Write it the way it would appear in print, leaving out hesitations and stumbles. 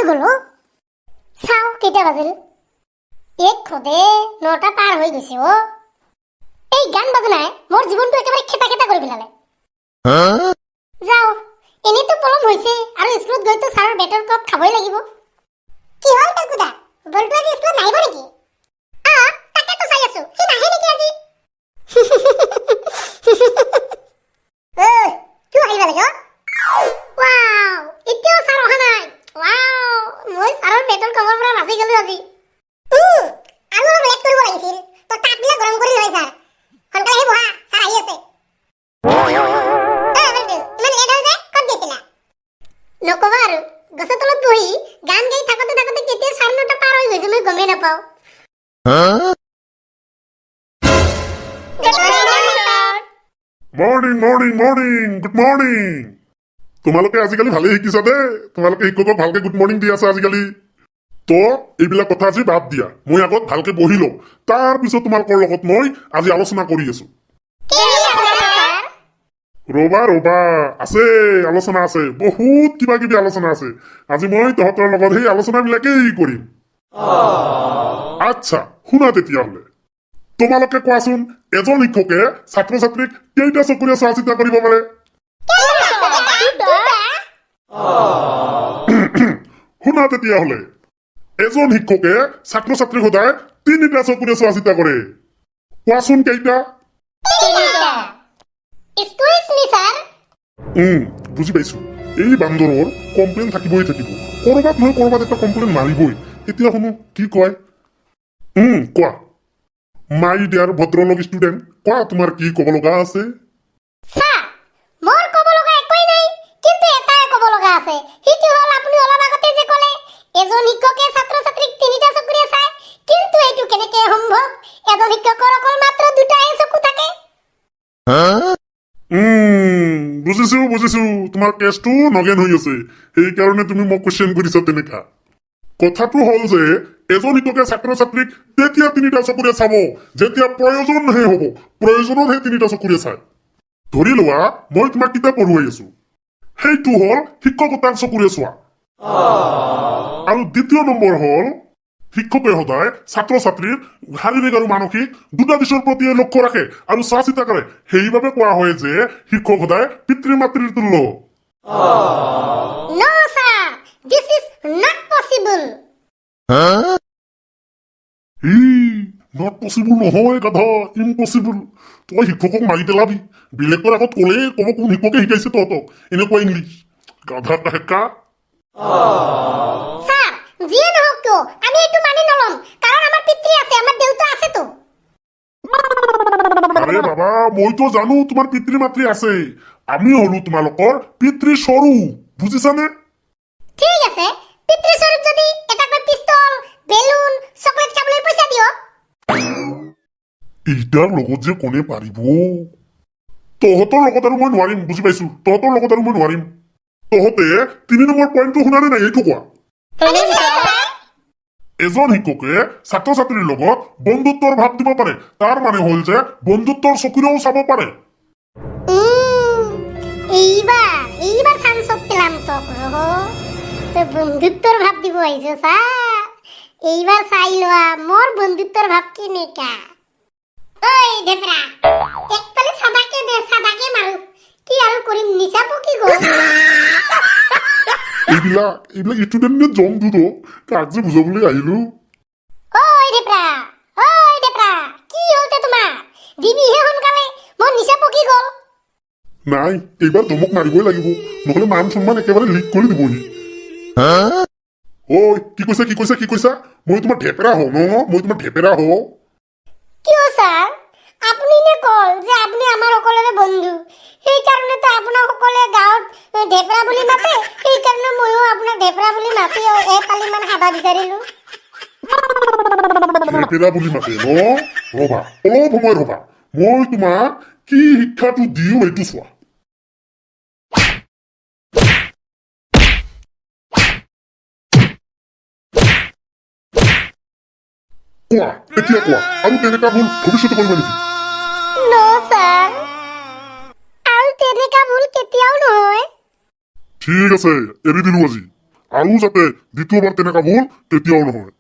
হলো চাও কেইটা বাজিল এক খোদে 9টা পাৰ হৈ গৈছে ও এই গান বাজনাই মোৰ জীৱনটো একেবাৰে খেতা খেতা কৰি পেলালে যাও এনেতো পলম হৈছে আৰু স্কুলত গৈ তো ছাৰৰ বেটৰ কাপ খাবই লাগিব কি হ'ল টাকুদা বলটো আজি স্কুলত নাহিব নেকি তাকে তো চাই আছো সি নাহে নেকি আজি কি আহিব লাগে ওয়াও এতিয়াও ছাৰ অহা নাই ওয়াও মই ছাৰৰ বেটৰ কাপৰ পৰা বাচি গলো আজি আৰু অলপ লেট কৰিব লাগিছিল তো কাপবিলাক গৰম কৰি লৈ ছাৰ সোনকালে আহি বহা ছাৰ আহি আছে নকবা আৰু গছৰ তলত বহি গান গাই থাকোতে থাকোতে কেতিয়া 9টা পাৰ হৈ গৈছে মই গমেই নাপাওঁ morning morning morning good morning তোমালোকে আজিকালি ভালেই শিকিছা দে তোমালোকে শিক্ষকক ভালকে গুড মৰ্নিং দি আছা আজিকালি তো এইবিলাক কথা আজি বাদ দিয়া মই আগত ভালকে বহি লওঁ তাৰপিছত তোমালোকৰ লগত মই আজি আলোচনা কৰি আছো ৰবা ৰবা আছে আলোচনা আছে বহুত কিবা কিবি আলোচনা আছে আজি মই তহঁতৰ লগত সেই আলোচনাবিলাকেই কৰিম আচ্ছা শুনা তেতিয়াহ'লে তোমালোকে কোৱাচোন এজন শিক্ষকে ছাত্ৰ ছাত্ৰীক কেইটা চকুৰে চোৱা চিতা কৰিব পাৰে শুনা তেতিয়াহ'লে এজন শিক্ষকে ছাত্ৰ ছাত্ৰীক সদায় 3টা চকুৰে চোৱা চিতা কৰে কোৱাচোন কেইটা বুজি পাইছো এই বান্দৰৰ কমপ্লেইন থাকিবই থাকিব কৰবাত নহয় কৰবাত এটা কমপ্লেইন মাৰিবই এতিয়া শুনো কি কয় কোৱা মাই ডিয়াৰ ভদ্ৰলোক ষ্টুডেণ্ট কোৱা তোমাৰ কি ক'ব লগা আছে মোৰ ক'ব লগা একোই নাই কিন্তু এটাই ক'ব লগা আছে সেইটো হ'ল আপুনি অলপ আগতে যে ক'লে এজন শিক্ষকে ছাত্ৰ ছাত্ৰীক 3টা চকুৰে চায় কিন্তু এইটো কেনেকৈ সম্ভৱ এজন শিক্ষকৰ অকল মাত্ৰ 2টাহে চকু থাকে বুজিছো তোমাৰ কেছটো নগেন হৈ আছে সেইকাৰণে তুমি মোক কুৱেশ্যন কৰিছা তেনেকা কথাটো হ'ল যে এজন শিক্ষকে ছাত্ৰ ছাত্ৰীক তেতিয়া 3টা চকুৰে চাব যেতিয়া প্ৰয়োজনহে হ'ব প্ৰয়োজনতহে 3টা চকুৰে চায় ধৰি লোৱা মই তোমাক কিতাপ পঢ়ুৱাই আছো সেইটো হ'ল শিক্ষকতাৰ চকুৰে চোৱা আৰু দ্বিতীয় নম্বৰ হ'ল শিক্ষকে সদায় ছাত্ৰ ছাত্ৰীৰ শাৰীৰিক আৰু মানসিক দুটা দিশৰ প্ৰতি লক্ষ্য ৰাখে আৰু চোৱা চিতা কৰে সেইবাবে কোৱা হয় যে শিক্ষক সদায় পিতৃ মাতৃৰ তুল্য No sir, this is not possible. Not possible নহয় গাধা ইম্পচিবল তই শিক্ষকক মাৰি পেলাবি বেলেগৰ আগত ক'লে ক'ব কোন শিক্ষকে শিকাইছে তহঁতক এনেকুৱা ইংলিছ গাধা কাহেকা স্যাৰ যিয়ে নহওক কিয় আমি এইটো মানি নলম কাৰণ আমাৰ পিতৃ আছে আমাৰ দেউতা আছে তো আৰে বাবা মইতো জানো তোমাৰ পিতৃ মাতৃ আছে আমি হলো তোমালোকৰ পিতৃ স্বৰূপ বুজিছানে ঠিক আছে পিতৃ স্বৰূপ যদি এটাকৈ পিস্তল বেলুন চকলেট খাবলৈ পইচা দিও এইটাৰ লগত যে কোনে পাৰিব তহঁতৰ লগত আৰু মই নোৱাৰিম বুজি পাইছো তহঁতৰ লগত আৰু মই নোৱাৰিম তহঁতে 3 নম্বৰ পইণ্টটো শুনানে নাই এইটো কোৱা এজন শিক্ষকে ছাত্ৰ ছাত্ৰীৰ লগত বন্ধুত্বৰ ভাৱ দিব পাৰে তাৰ মানে হ'ল যে বন্ধুত্বৰ চকুৰেও চাব পাৰে এইবাৰ চান্সত পেলাম তোক তোৰ বন্ধুত্বৰ ভাৱ দিব আহিছ স্যাৰ এইবাৰ চাই লোৱা মোৰ বন্ধুত্বৰ ভাৱ কেনেকা ঐ দেবৰা একপালে সাদাকে দে সাদাকে মাৰো কি আৰু কৰিম নিচা পকি গ'ল এইবিলাক ষ্টুডেণ্টে জম দুটো কাক যে বুজাবলৈ আহিলো ঐ দেবৰা কি হলতে তোমাৰ দিবিহে সোনকালে মোৰ নিচা পকি গ'ল নাই এইবাৰ ধমক মাৰিবই লাগিব নহ'লে মান সন্মান একেবাৰে লিক কৰি দিবহি ঐ কি কৈছা মই তোমাৰ ঢেপেৰা হওঁ মই তোমাৰ ঢেপেৰা হওঁ কিয় স্যাৰ আপুনি নে কল যে আপুনি আমাৰ সকলোৰে বন্ধু সেইকাৰণে তো আপোনাক সকলোৱে গাঁৱত ঢেপৰা বুলি মাতে সেইকাৰণে ময়ো আপোনাক ঢেপৰা বুলি মাতি এপালিমান হাবা বিচাৰিলো ঢেপেৰা বুলি মাতে ৰবা অলপ সময় ৰবা মই তোমাক কি শিক্ষাটো দিওঁ এইটো চোৱা কোৱা এতিয়া কোৱা আৰু তেনেকা ভুল ভৱিষ্যতে কৰিবা নেকি নো স্যাৰ আৰু তেনেকা ভুল কেতিয়াও নহয় ঠিক আছে এৰি দিলো আজি আৰু যাতে দ্বিতীয়বাৰ তেনেকা ভুল কেতিয়াও নহয়